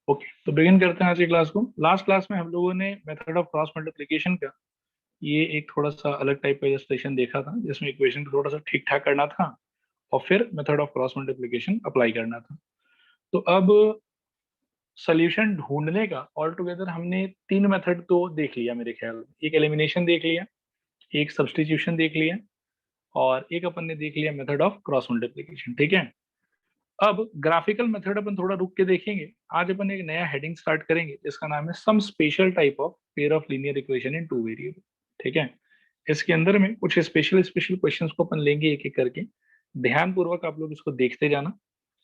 Okay, तो begin करते हैं आज की क्लास को। लास्ट क्लास में हम लोगों ने मेथड ऑफ क्रॉस मल्टीप्लिकेशन का ये एक थोड़ा सा अलग टाइप का इलस्ट्रेशन देखा था, जिसमें इक्वेशन को थोड़ा सा ठीक ठाक करना था और फिर method of cross multiplication apply करना था। तो अब सोल्यूशन ढूंढने का ऑल टुगेदर हमने तीन मेथड तो देख लिया मेरे ख्याल में। एक एलिमिनेशन देख लिया, एक सब्स्टिट्यूशन देख लिया, और एक अपन ने देख लिया मेथड ऑफ क्रॉस मल्टीप्लिकेशन। ठीक है, अब ग्राफिकल मेथड अपन थोड़ा रुक के देखेंगे। आज अपन एक नया हेडिंग स्टार्ट करेंगे जिसका नाम है some special type of pair of linear equation in two variable. ठीक है, इसके अंदर में कुछ स्पेशल स्पेशल क्वेश्चंस को अपन लेंगे एक एक करके। ध्यान पूर्वक आप लोग इसको देखते जाना,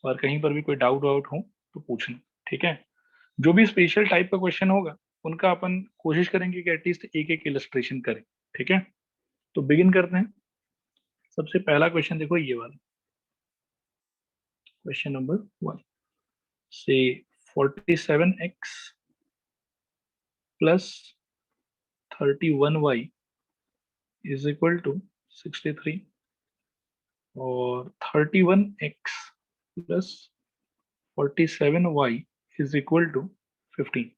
और कहीं पर भी कोई डाउट वाउट हो तो पूछना। ठीक है, जो भी स्पेशल टाइप का क्वेश्चन होगा उनका अपन कोशिश करेंगे कि एटलीस्ट एक एक इलस्ट्रेशन करें। ठीक है, तो बिगिन करते हैं। सबसे पहला क्वेश्चन देखो, ये वाला क्वेश्चन नंबर 1 से 47x plus 31y is equal to 63 और 31x plus 47y is equal to 15।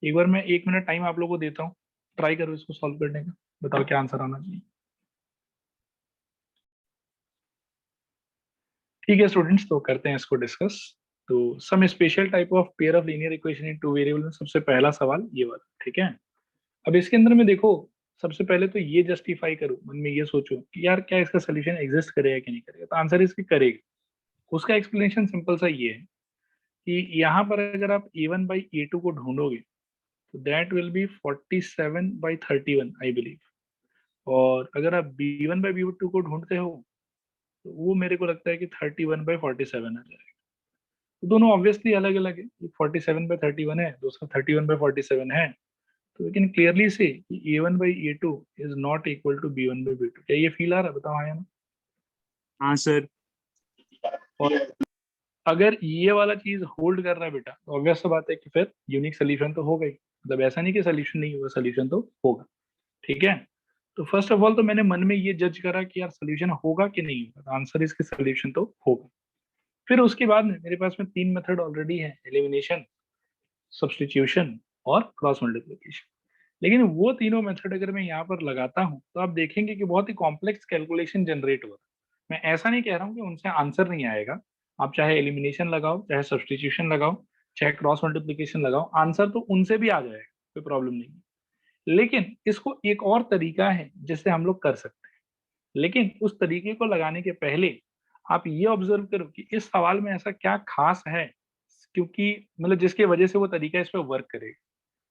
एक बार मैं 1 मिनट टाइम आप लोगों को देता हूँ, ट्राई करो इसको सॉल्व करने का। बताओ क्या आंसर आना चाहिए। ठीक है स्टूडेंट्स, तो करते हैं इसको डिस्कस। तो some special type of pair of linear equation in two variable में सबसे पहला सवाल ये वाला। ठीक है, अब इसके अंदर में देखो, सबसे पहले तो ये जस्टिफाई करो, मन में ये सोचो कि यार क्या इसका सोल्यूशन एग्जिस्ट करेगा कि नहीं करेगा। तो आंसर इसकी करेगा। उसका एक्सप्लेनेशन सिंपल सा ये है कि यहाँ पर अगर आप a1 बाई a2 को ढूंढोगे तो that will be 47 by 31 I believe. और अगर आप b1 बाई b2 को ढूंढते हो तो वो मेरे को लगता है कि 31 बाई 47 आ जाएगा। तो दोनों ऑब्वियसली अलग अलग है, 47 बाई 31 है, दूसरा 31 बाई 47 है। तो वी कैन क्लियरली से कि a1 by a2 is not equal to b1 by b2। क्या ये फील आ रहा है? बताओ हाँ या ना। हाँ सर। और अगर ये वाला चीज होल्ड कर रहा है बेटा, तो ऑब्वियस सा बात है कि फिर यूनिक सोल्यूशन तो होगा ही। मतलब ऐसा नहीं कि सोल्यूशन नहीं होगा, सोल्यूशन तो होगा। ठीक है, तो फर्स्ट ऑफ ऑल तो मैंने मन में ये जज करा कि यार सोल्यूशन होगा कि नहीं होगा। आंसर इसके सोल्यूशन तो होगा। फिर उसके बाद में मेरे पास में तीन मेथड ऑलरेडी है, एलिमिनेशन, सब्स्टिट्यूशन और क्रॉस मल्टीप्लिकेशन। लेकिन वो तीनों मेथड अगर मैं यहाँ पर लगाता हूँ तो आप देखेंगे कि बहुत ही कॉम्प्लेक्स कैलकुलेशन जनरेट हो रहा है। मैं ऐसा नहीं कह रहा हूँ कि उनसे आंसर नहीं आएगा। आप चाहे एलिमिनेशन लगाओ, चाहे सब्स्टिट्यूशन लगाओ, चाहे क्रॉस मल्टीप्लिकेशन लगाओ, आंसर तो उनसे भी आ जाएगा, कोई प्रॉब्लम नहीं है। लेकिन इसको एक और तरीका है जिससे हम लोग कर सकते हैं। लेकिन उस तरीके को लगाने के पहले आप ये ऑब्जर्व करो कि इस सवाल में ऐसा क्या खास है, क्योंकि मतलब जिसकी वजह से वो तरीका इस पर वर्क करेगा।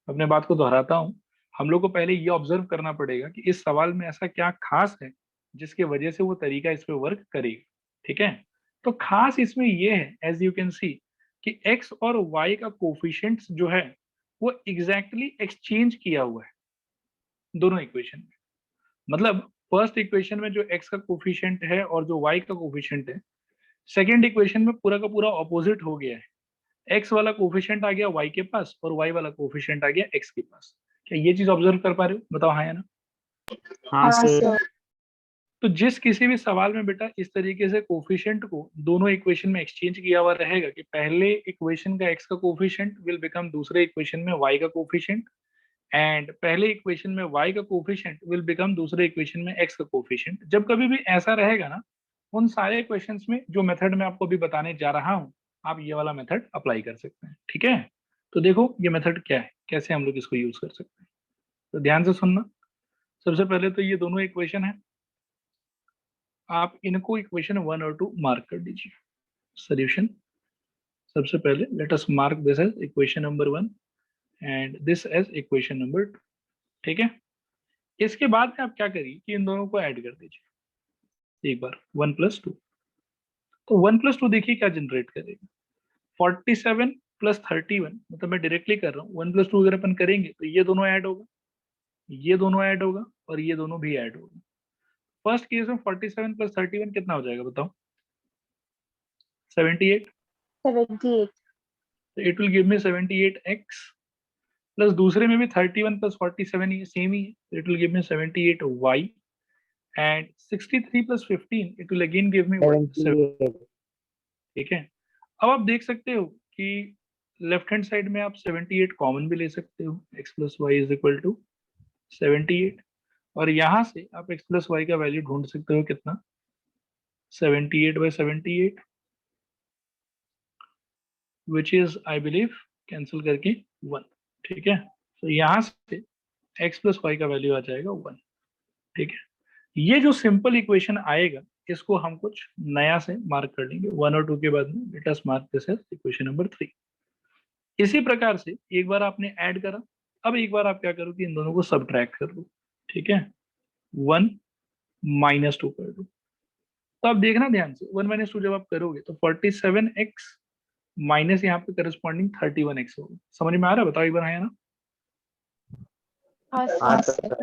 अपने बात को दोहराता हूँ, हम लोग को पहले ये ऑब्जर्व करना पड़ेगा कि इस सवाल में ऐसा क्या खास है जिसकी वजह से वो तरीका इस पे वर्क करेगा। ठीक है, तो खास इसमें ये है, एज यू कैन सी, कि x और y का कोफिशिएंट्स जो है वो एग्जैक्टली एक्सचेंज किया हुआ है दोनों इक्वेशन में। मतलब फर्स्ट इक्वेशन में जो x का कोफिशिएंट है और जो y का कोफिशिएंट है, सेकेंड इक्वेशन में पूरा का पूरा ऑपोजिट हो गया है। x वाला कोफिशिएंट आ गया y के पास और y वाला कोफिशिएंट आ गया x के पास। क्या ये चीज ऑब्जर्व कर पा रहे हो? बताओ हाँ या ना। हाँ सर। तो जिस किसी भी सवाल में बेटा इस तरीके से कोफिशिएंट को दोनों इक्वेशन में एक्सचेंज किया हुआ रहेगा कि पहले इक्वेशन का x का कोफिशिएंट विल बिकम दूसरे इक्वेशन में y का कोफिशिएंट, एंड पहले इक्वेशन में y का कोफिशिएंट विल बिकम दूसरे इक्वेशन में x का कोफिशिएंट। जब कभी भी ऐसा रहेगा ना, उन सारे क्वेश्चंस में जो मेथड मैं आपको अभी बताने जा रहा हूँ, आप ये वाला मेथड अप्लाई कर सकते हैं। ठीक है, तो देखो ये मेथड क्या है, कैसे हम लोग इसको यूज कर सकते हैं। तो ध्यान से सुनना। सबसे पहले तो ये दोनों इक्वेशन है, आप इनको इक्वेशन 1 और 2 मार्क कर दीजिए। सोल्यूशन, सबसे पहले let us mark this as equation number 1 and this as equation number 2। ठीक है, इसके बाद में आप क्या करिए कि इन दोनों को ऐड कर दीजिए एक बार, 1 प्लस 2। तो 1 प्लस 2 देखिए क्या जनरेट करेगा, 47 प्लस 31। मतलब मैं डायरेक्टली कर रहा हूँ, 1 प्लस 2 अगर अपन करेंगे तो ये दोनों ऐड होगा, ये दोनों ऐड होगा और ये दोनों भी ऐड होगा। फर्स्ट केस में 47 प्लस 31 कितना हो जाएगा बताओ? 78। 78। तो it will give me 78x, plus दूसरे में भी 31 प्लस 47 ही सेम ही है, it will give me 78y, and 63 plus 15 it will again give me 7। ठीक है, अब आप देख सकते हो कि लेफ्ट हैंड साइड में आप 78 कॉमन भी ले सकते हो, x plus y is equal to 78, और यहां से आप x प्लस वाई का वैल्यू ढूंढ सकते हो कितना, 78/78, which is I believe cancel करके 1। ठीक है, तो यहां से x प्लस वाई का वैल्यू आ जाएगा 1। ठीक है, ये जो सिंपल इक्वेशन आएगा इसको हम कुछ नया से मार्क कर लेंगे, 1 और 2 के बाद में let us mark this as equation number 3। इसी प्रकार से एक बार आपने ऐड करा, अब एक बार आप क्या करो कि इन दोनों को सब्ट्रैक्ट कर दो। ठीक है, 1 -2 कर दो। तो आप देखना ध्यान से, 1 - 2 जब आप करोगे तो 47x माइनस यहाँ पे करस्पॉन्डिंग 31x होगा। समझ में आ रहा है? बताओ एक बार, है ना? हाँ सर।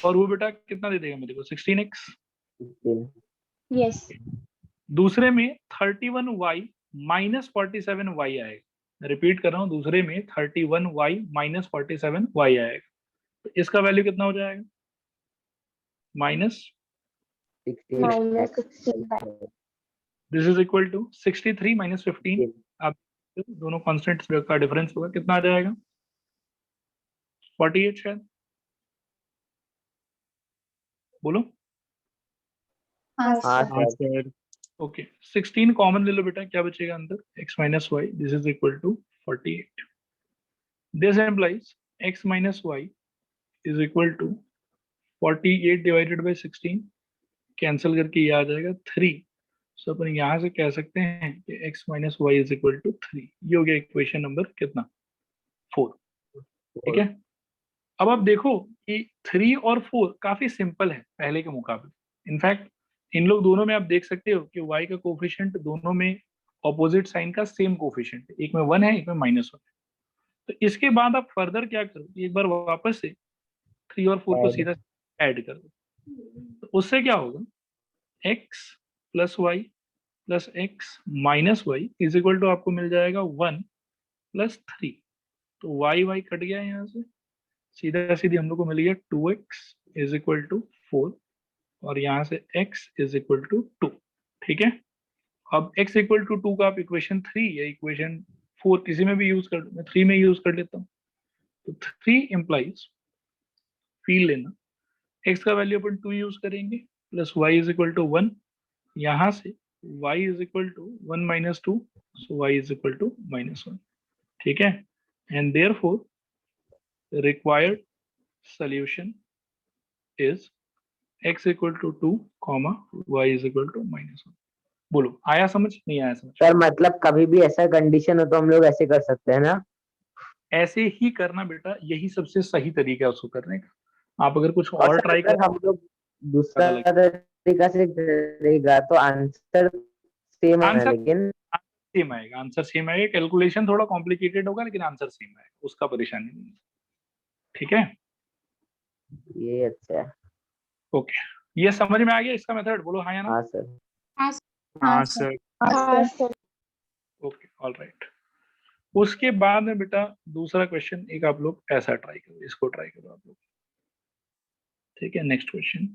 और वो बेटा कितना दे देगा मेरे को, 16x। यस। दूसरे में 31y माइनस 47y आएगा। रिपीट कर रहा हूँ, दूसरे में 31y माइनस 47y आएगा। तो इसका वैल्यू कितना हो जाएगा, minus, this is equal to 63 minus 15। आप दोनों कॉन्स्टेंट्स का डिफरेंस होगा, कितना आ जाएगा, 48 शायद, बोलो। हाँ हाँ सर। ओके, 16 कॉमन ले लो बेटा, क्या बचेगा अंदर, x minus y, this is equal to 48। This implies x minus y is equal to 48 divided by 16, cancel करके ये आ जाएगा 3। सो अपन यहाँ से कह सकते हैं कि x minus y is equal to 3। ये हो गया इक्वेशन नंबर कितना, 4। ठीक है, अब आप देखो कि 3 और 4 काफी सिंपल है पहले के मुकाबले। इनफैक्ट इन लोग दोनों में आप देख सकते हो कि y का कोफिशिएंट दोनों में ऑपोजिट साइन का सेम कोफिशिएंट है, एक में 1 है, एक में -1 है। तो इसके बाद आप फर्दर क्या करो, एक बार वापस से 3 और 4 को सीधा ऐड कर दो। तो उससे क्या होगा, x plus y plus x minus y is equal to आपको मिल जाएगा 1 + 3। तो y कट गया यहाँ से, सीधा सीधी हम लोग को मिल गया 2x इज इक्वल टू 4, और यहाँ से x इज इक्वल टू 2। ठीक है, अब x इक्वल टू 2 का आप इक्वेशन 3 या इक्वेशन 4 किसी में भी यूज कर दो, मैं 3 में यूज कर लेता हूँ। तो 3 इंप्लाइज, फील लेना, x का वैल्यू अपन 2 यूज करेंगे, plus y is equal to 1, यहाँ से y is equal to 1 - 2, so y is equal to -1। ठीक है, and therefore required solution is x equal to 2, y is equal to -1। बोलो, आया समझ, नहीं आया समझ? सर मतलब कभी भी ऐसा कंडीशन हो तो हम लोग ऐसे कर सकते हैं ना? ऐसे ही करना बेटा, यही सबसे सही तरीका है उसको करने का। आप अगर कुछ और सर ट्राई अगर कर, हम लोग दूसरा तरीका से करेगा तो आंसर सेम है, आंसर लेकिन सेम आएगा, आंसर सेम आएगा। कैलकुलेशन थोड़ा कॉम्प्लिकेटेड होगा लेकिन आंसर सेम आएगा, उसका परेशानी नहीं है। ठीक है, ये अच्छा है। ओके, ये समझ में आ गया इसका मेथड? बोलो हाँ या ना? हाँ सर। हाँ सर। Okay, all right. उसके बाद में बेटा दूसरा क्वेश्चन एक आप लोग ऐसा ट्राई करो, इसको ट्राई करो आप लोग। ठीक है, next question,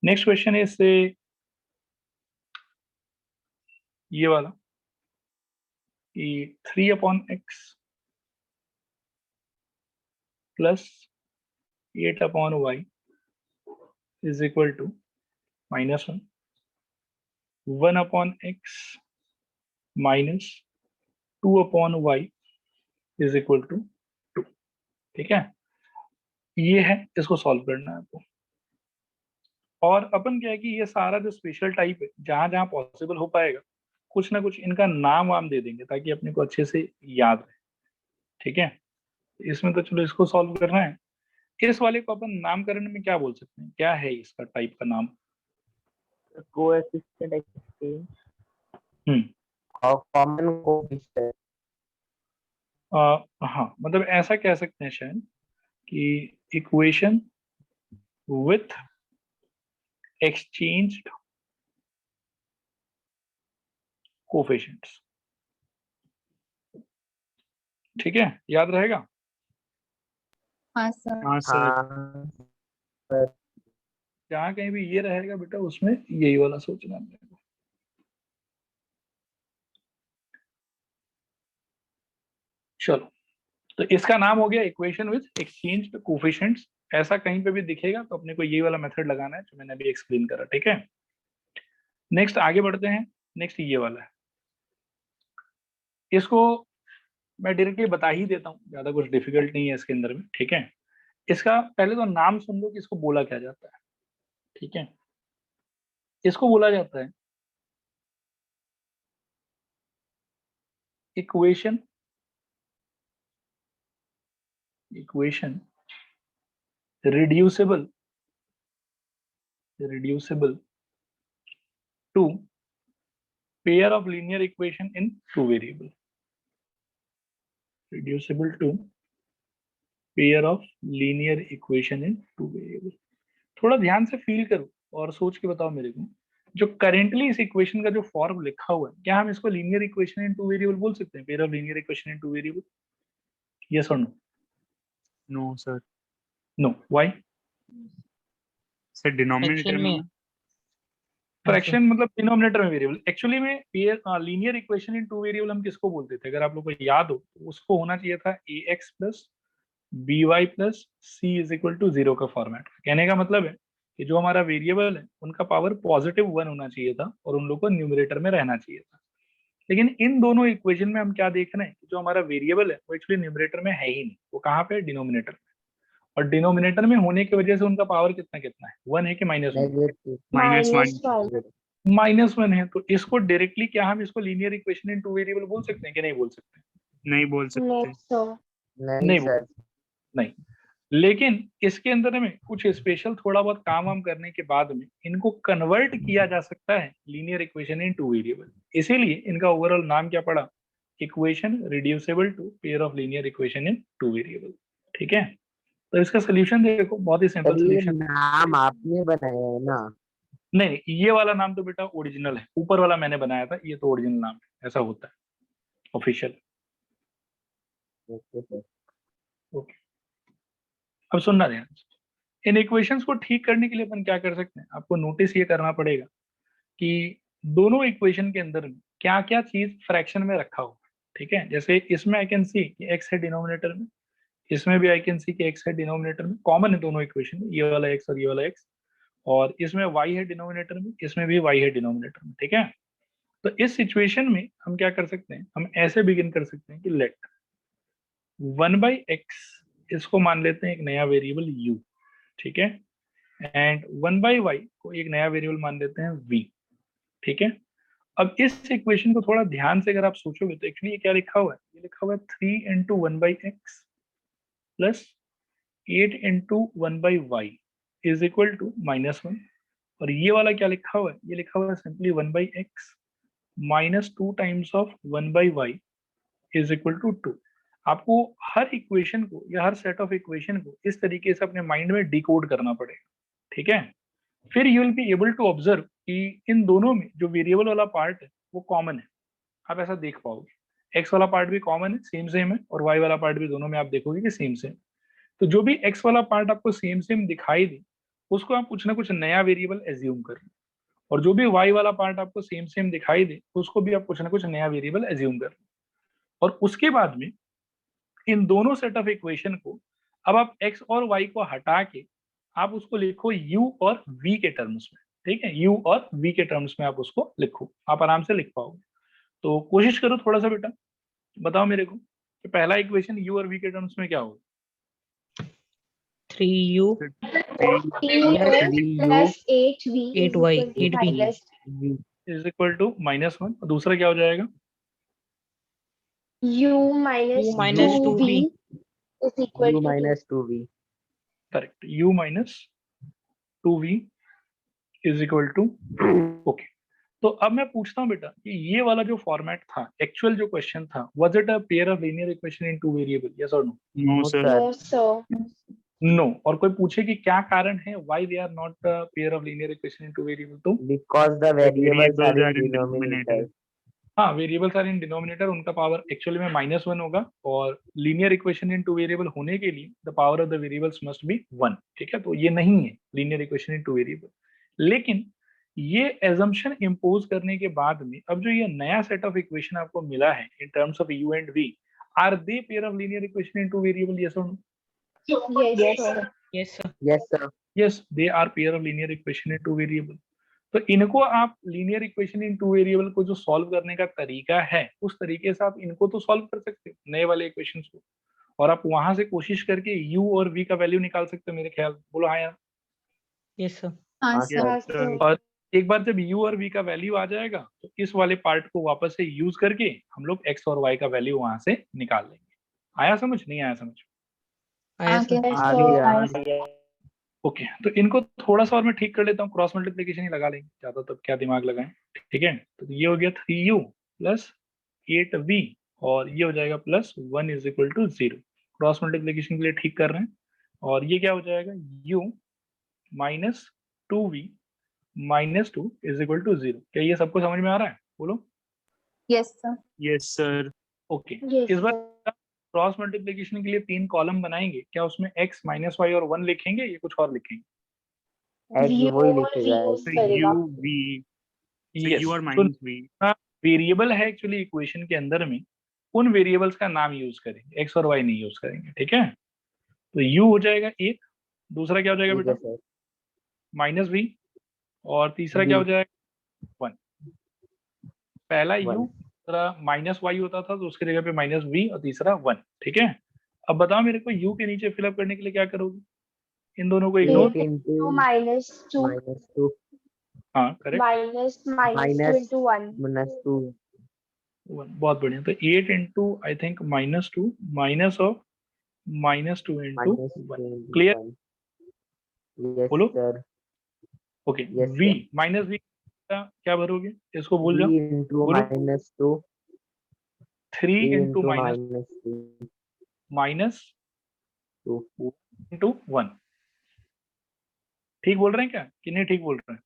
next question is से ये वाला कि 3/x plus 8/y is equal to -1, 1/x minus 2/y is equal to 2। ठीक है, ये है, इसको सॉल्व करना है आपको। और अपन क्या है कि ये सारा जो स्पेशल टाइप है, जहां जहां पॉसिबल हो पाएगा कुछ ना कुछ इनका नाम वाम दे देंगे ताकि अपने को अच्छे से याद रहे। ठीक है, इसमें तो चलो इसको सॉल्व करना है। इस वाले को अपन नामकरण में क्या बोल सकते हैं, क्या है इसका टाइप का नाम? कोएफिशिएंट एक्सचेंज और कॉमन कोएफिशिएंट। हाँ, मतलब ऐसा कह सकते हैं शायद कि इक्वेशन विथ एक्सचेंज्ड कोफिशिएंट्स। ठीक है, याद रहेगा? हाँ सर। हाँ सर। हाँ जहाँ कहीं भी ये रहेगा बेटा उसमें यही वाला सोचना है। चलो, तो इसका नाम हो गया इक्वेशन विद एक्सचेंज्ड कोफिशिएंट्स। ऐसा कहीं पे भी दिखेगा तो अपने को ये वाला मेथड लगाना है जो मैंने अभी एक्सप्लेन करा, ठीक है। नेक्स्ट आगे बढ़ते हैं। नेक्स्ट ये वाला है, इसको मैं डायरेक्टली बता ही देता हूँ, ज्यादा कुछ डिफिकल्ट नहीं है इसके अंदर में, ठीक है। इसका पहले तो नाम सुन लो कि इसको बोला क्या जाता है, ठीक है। इसको बोला जाता है equation reducible to pair of linear equation in two variable. Reducible to pair of linear equation in two variable. थोड़ा ध्यान से फील करो और सोच के बताओ मेरे को, जो करेंटली इस इक्वेशन का जो फॉर्म लिखा हुआ है, क्या हम इसको linear equation in two variable बोल सकते हैं, pair of linear equation in two variable? Yes और no? No sir. No, why? Sir denominator में फ्रैक्शन मतलब डिनोमिनेटर में वेरिएबल। एक्चुअली में pair linear equation in two variable हम किसको बोलते थे, अगर आप लोगों को याद हो तो उसको होना चाहिए था ax plus by plus c is equal to 0 का फॉर्मेट। कहने का मतलब है कि जो हमारा वेरिएबल है उनका पावर पॉजिटिव 1 होना चाहिए था और उन लोगों को न्यूमरेटर में रहना चाहिए था। लेकिन इन दोनों इक्वेशन में हम क्या देख रहे हैं, जो हमारा वेरिएबल है वो एक्चुअली न्यूमरेटर में है ही नहीं, वो कहाँ पे है, डिनोमिनेटर में। और डिनोमिनेटर में होने की वजह से उनका पावर कितना कितना है, 1 है कि -1? नेगेटिव -1। -1 है। तो इसको डायरेक्टली क्या हम इसको linear equation in two variable बोल सकते हैं कि नहीं बोल सकते? नहीं बोल सकते। नहीं नहीं सर। नहीं। लेकिन इसके अंदर में कुछ स्पेशल थोड़ा बहुत काम वाम करने के बाद में इनको कन्वर्ट किया जा सकता है linear equation in two variable. इसीलिए इनका ओवरऑल नाम क्या पड़ा, equation reducible to pair of linear equation in two variable, ठीक है। तो इसका सोल्यूशन देखो, बहुत ही सिंपल सर ये सोल्यूशन। नाम आपने बनाया है ना? नहीं, ये वाला नाम तो बेटा ओरिजिनल है, ऊपर वाला मैंने बनाया था, ये तो ओरिजिनल नाम है, ऐसा होता है ऑफिशियल। Okay sir. ओके, अब सुनना ध्यान से। इन इक्वेशंस को ठीक करने के लिए अपन क्या कर सकते हैं, आपको नोटिस ये करना पड़ेगा कि दोनों इक्वेशन के अंदर में क्या क्या चीज फ्रैक्शन में रखा हुआ है, ठीक है। जैसे इसमें आई कैन सी कि x है डिनोमिनेटर में, इसमें भी आई कैन सी कि x है डिनोमिनेटर में, कॉमन है दोनों इक्वेशन में, ये वाला x और ये वाला x। और इसमें y है डिनोमिनेटर में, इसमें भी y है डिनोमिनेटर में, ठीक है। तो इस सिचुएशन में हम क्या कर सकते हैं, हम ऐसे बिगिन कर सकते हैं कि लेट 1/x इसको मान लेते हैं एक नया वेरिएबल u, ठीक है। एंड 1/y को एक नया वेरिएबल मान लेते हैं v, ठीक है। अब इस इक्वेशन को थोड़ा ध्यान से अगर आप सोचोगे तो एक्चुअली ये क्या लिखा हुआ है, ये लिखा हुआ है 3 into 1/x plus 8 into 1/y is equal to -1। और ये वाला क्या लिखा हुआ है, ये लिखा हुआ है simply 1/x minus 2 times of 1/y is equal to 2। आपको हर इक्वेशन को या हर सेट ऑफ इक्वेशन को इस तरीके से अपने माइंड में डिकोड करना पड़ेगा, ठीक है। फिर you will be able to observe कि इन दोनों में जो वेरिएबल वाला पार्ट है वो कॉमन है, आप ऐसा देख पाओगे। एक्स वाला पार्ट भी कॉमन है, सेम सेम है, और वाई वाला पार्ट भी, दोनों में आप देखोगे कि सेम सेम। तो जो भी एक्स वाला पार्ट आपको सेम सेम दिखाई दे उसको आप कुछ ना कुछ नया वेरिएबल एज्यूम कर लो, और जो भी वाई वाला पार्ट आपको सेम सेम दिखाई दे उसको भी आप कुछ ना कुछ नया वेरिएबल एज्यूम कर लो। और उसके बाद में इन दोनों सेट ऑफ इक्वेशन को अब आप x और y को हटा के आप उसको लिखो u और v के टर्म्स में, ठीक है। u और v के टर्म्स में आप उसको लिखो, आप आराम से लिख पाओगे। तो कोशिश करो थोड़ा सा बेटा, बताओ मेरे को कि पहला इक्वेशन u और v के टर्म्स में क्या होगा। 3u plus 8v 8y 8v is equal to -1। और दूसरा क्या हो जाएगा, u minus 2v is equal u to minus 2v। Correct, u minus 2v is equal to, okay. तो अब मैं पूछता हूँ बेटा कि ये वाला जो फॉर्मेट था, एक्चुअल जो क्वेश्चन था, was it a pair of linear equation in two variable, yes और no? No sir. no sir no. और कोई पूछे कि क्या कारण है, why they are not pair of linear equation in two variable, तो Because the variables are Variables in are in denominator। denominator। हाँ, वेरिएबल्स आर इन डिनोमिनेटर, उनका पावर एक्चुअली में -1 होगा, और linear equation in two variable होने के लिए the power of the variables must be 1, ठीक है। तो ये नहीं है linear equation in two variable. लेकिन ये एजम्पशन इम्पोज करने के बाद में अब जो ये नया सेट ऑफ इक्वेशन आपको मिला है in terms of u and v, Are they pair of linear equation in two variable? Yes or no? Yes, sir. Yes, sir. Yes, sir. Yes, they are pair of linear equation in two variable. तो इनको आप linear equation in two variable को जो solve करने का तरीका है उस तरीके से आप इनको तो सॉल्व कर सकते हो नए वाले इक्वेशंस को, और आप वहां से कोशिश करके u और v का वैल्यू निकाल सकते हो मेरे ख्याल। बोलो हाँ यार। Yes, sir. हाँ, Yes, sir. sir. और एक बार जब u और v का वैल्यू आ जाएगा तो इस वाले पार्ट को वापस से यूज करके हम लोग x और y का वैल्यू वहां से निकाल लेंगे। आया समझ? नहीं आया समझ? Yes, sir. Yes, आ sir. गया। ओके, तो इनको थोड़ा सा और मैं ठीक कर लेता हूँ, क्रॉस मल्टीप्लिकेशन ही लगा लेंगे, ज्यादा तो क्या दिमाग लगाएं। ठीक है, तो ये हो गया 3u प्लस 8v और ये हो जाएगा plus 1 is equal to 0। Cross multiplication के लिए ठीक कर रहे हैं, और ये क्या हो जाएगा u minus 2v minus 2 is equal to 0। क्या ये सबको समझ में आ रहा है? बोलो। Yes, sir. Yes, sir. Okay, Yes, इस बार sir. क्रॉस मल्टीप्लिकेशन के लिए 3 कॉलम बनाएंगे, क्या उसमें x माइनस वाई और 1 लिखेंगे या कुछ और लिखेंगे? X वही लिखेगा। So करेगा। u v. So Yes, u or तो minus v. वेरिएबल है एक्चुअली इक्वेशन के अंदर में, उन वेरिएबल्स का नाम यूज करेंगे, x और y नहीं यूज करेंगे। ठीक है, तो u हो जाएगा 1, दूसरा क्या हो जाएगा ठीक है, बेटा? सर। माइनस v, और तीसरा V. क्या हो जाएगा? 1। पहला u, 1. दूसरा माइनस y होता था तो उसकी जगह पे माइनस v और तीसरा 1। ठीक है, अब बताओ मेरे को u के नीचे फिलअप करने के लिए क्या करोगे? इन दोनों को इग्नोर। 8 into minus 2 -2 हाँ करेक्ट, minus 2 Minus. into 1. -2 बहुत बढ़िया। तो 8 into I think minus 2 minus of minus 2 into -2 Clear? 1. Yes, बोलो। sir. Okay, Yes, v sir. Minus v का क्या भरोगे? इसको भूल V जाओ। into बोलो। -2 3 3 into into minus -2 minus 2 into 1। ठीक बोल रहे हैं क्या कि नहीं ठीक बोल रहे हैं?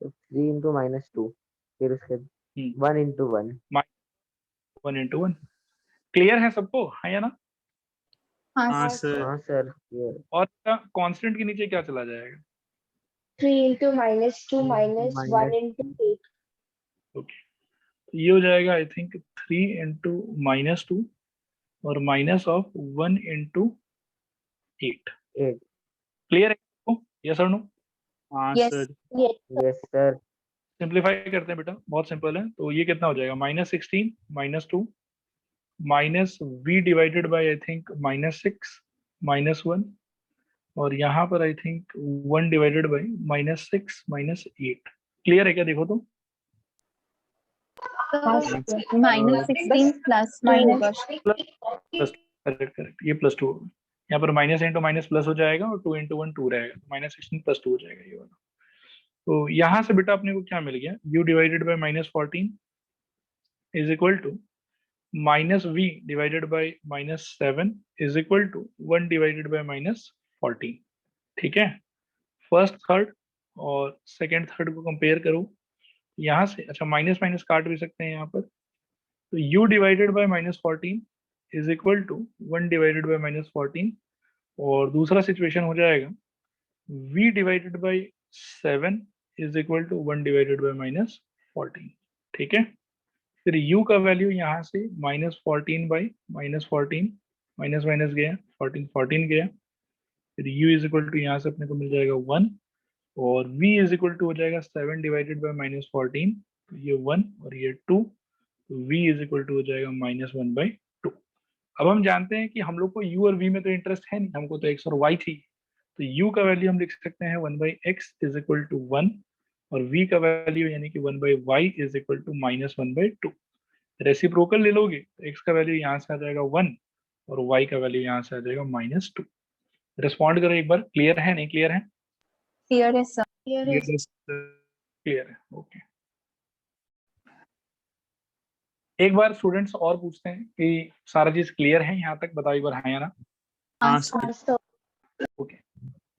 तो 3 into -2 फिर उसके 1 into 1 1 इंटू 1। क्लियर है सबको? हाँ या ना? हाँ सर. हाँ सर ये और कांस्टेंट के नीचे क्या चला जाएगा? 3 into -2 minus 1 minus into 8. Okay, तो ये हो जाएगा आई थिंक 3 इंटू माइनस 2 और माइनस ऑफ 1 इंटू 8। 8 क्लियर है? यस और नो? हाँ Yes. Sir. Yes. yes sir simplify करते हैं बेटा, बहुत सिंपल है। तो ये कितना हो जाएगा? -16 -2 minus v divided by I think -6 -1, और यहाँ पर I think 1 divided bye -6 -8। Clear है क्या? देखो तो -16 plus minus करेक्ट करेक्ट, ये +2 होगा। यहाँ पर माइनस इंटू माइनस प्लस हो जाएगा और 2 इंटू 1 2 रहेगा, -16 + 2 हो जाएगा ये वाला। तो यहाँ से बेटा अपने को क्या मिल गया? u divided by -14 is equal to -v divided by -7 is equal to 1 divided by -14। ठीक है, फर्स्ट थर्ड और सेकंड थर्ड को कंपेयर करो यहाँ से। अच्छा, माइनस माइनस काट भी सकते हैं यहाँ पर। तो u divided by -14 is equal to 1 divided by -14, और दूसरा सिचुएशन हो जाएगा v divided by 7 is equal to 1 divided by -14। ठीक है, फिर u का वैल्यू यहाँ से -14 बाई -14 माइनस माइनस गया 14 14 गया, फिर u इज इक्वल टू यहाँ से अपने को मिल जाएगा 1, और v इज इक्वल टू हो जाएगा 7 डिवाइडेड बाय -14, तो ये 1 और ये 2, तो v इज इक्वल टू हो जाएगा -1/2। अब हम जानते हैं कि हम लोग को u और v में तो इंटरेस्ट है नहीं, हमको तो x और y थी। तो u का वैल्यू हम लिख सकते हैं 1/x इज इक्वल टू 1, और v का वैल्यू यानी कि 1/y is equal to -1/2। Reciprocal ले लोगे तो x का वैल्यू यहाँ से आ जाएगा 1 और y का वैल्यू यहाँ से आ जाएगा -2। रिस्पॉन्ड करो एक बार, क्लियर है नहीं क्लियर है? Clear है sir. Yes, sir. क्लियर है, ओके। एक बार स्टूडेंट्स और पूछते हैं कि सारा चीज क्लियर है यहाँ तक? बताओ एक बार हाँ या ना। हाँ सर. sir. ओके,